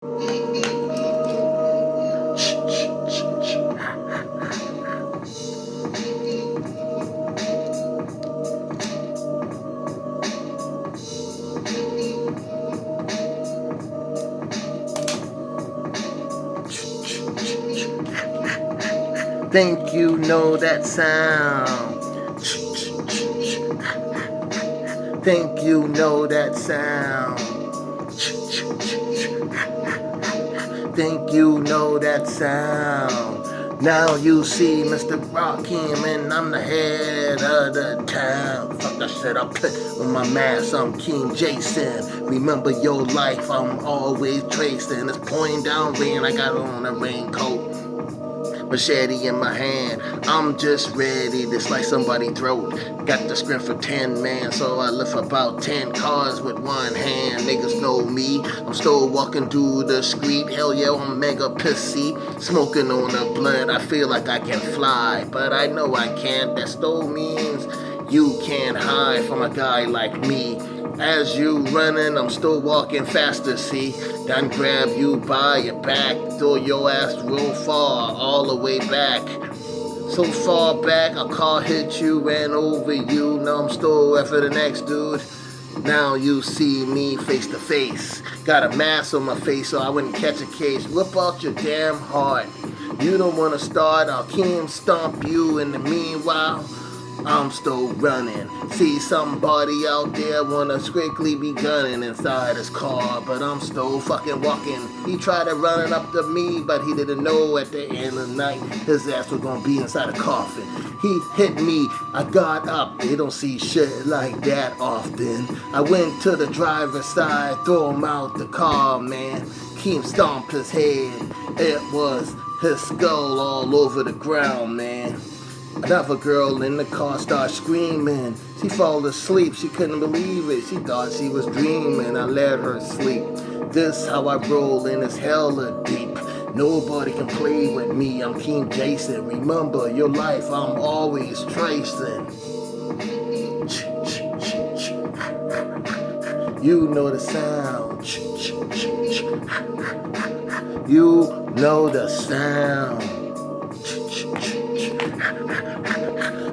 Think you know that sound. Think you know that sound. Think you know that sound. Now you see Mr. Rakeem and I'm the head of the town. Fuck that shit, I play with my mask, I'm King Jason. Remember your life, I'm always tracing. It's pouring down rain, I got on a raincoat. Machete in my hand, I'm just ready to slice somebody's throat. Got the strength for 10 man, so I lift about 10 cars with one hand. Niggas know me, I'm still walking through the street. Hell yeah, I'm mega pissy. Smoking on the blunt, I feel like I can fly, but I know I can't. That still means you can't hide from a guy like me. As you running, I'm still walking faster, see. Done grab you by your back, throw your ass real far, all the way back. So far back, a car hit you, ran over you. Now I'm still after the next dude. Now you see me face to face. Got a mask on my face so I wouldn't catch a case. Whip out your damn heart. You don't wanna start, I'll Rakeem stomp you. In the meanwhile, I'm still running. See somebody out there wanna quickly be gunning inside his car, but I'm still fucking walking. He tried to run it up to me, but he didn't know at the end of the night his ass was gonna be inside a coffin. He hit me, I got up. They don't see shit like that often. I went to the driver's side, throw him out the car, man. Rakeem stomped his head. It was his skull all over the ground, man. Another girl in the car started screaming. She fell asleep, she couldn't believe it. She thought she was dreaming, I let her sleep. This how I roll and it's hella deep. Nobody can play with me, I'm King Jason. Remember your life, I'm always tracing. You know the sound. You know the sound.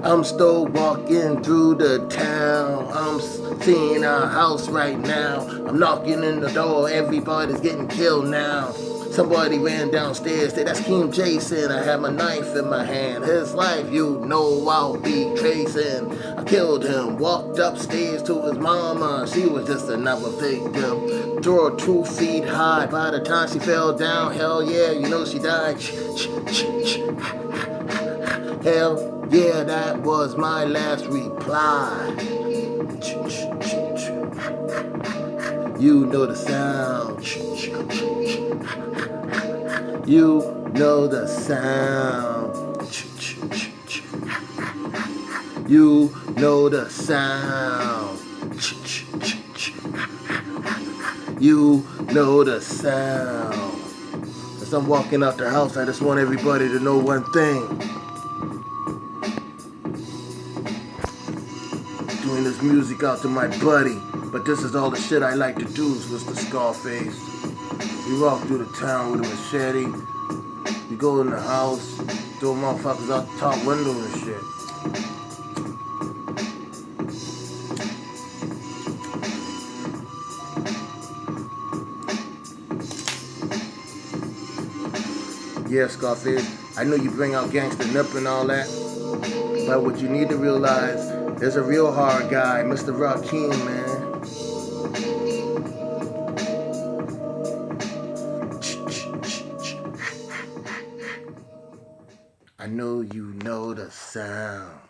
I'm still walking through the town. I'm seeing a house right now. I'm knocking in the door. Everybody's getting killed now. Somebody ran downstairs. Said, that's King Jason. I have my knife in my hand. His life, you know I'll be tracing. I killed him. Walked upstairs to his mama. She was just another victim. Threw her 2 feet high. By the time she fell down, hell yeah, you know she died. Hell yeah, that was my last reply. You know the sound. You know the sound. You know the sound. You know the sound. As I'm walking out the house, I just want everybody to know one thing. Doing this music out to my buddy, but this is all the shit I like to do, Mr. Scarface. We walk through the town with a machete. We go in the house, throw motherfuckers out the top window and shit. Yeah, Scarface, I know you bring out gangster nip and all that, but what you need to realize, there's a real hard guy, Mr. Rakeem, man. I know you know the sound.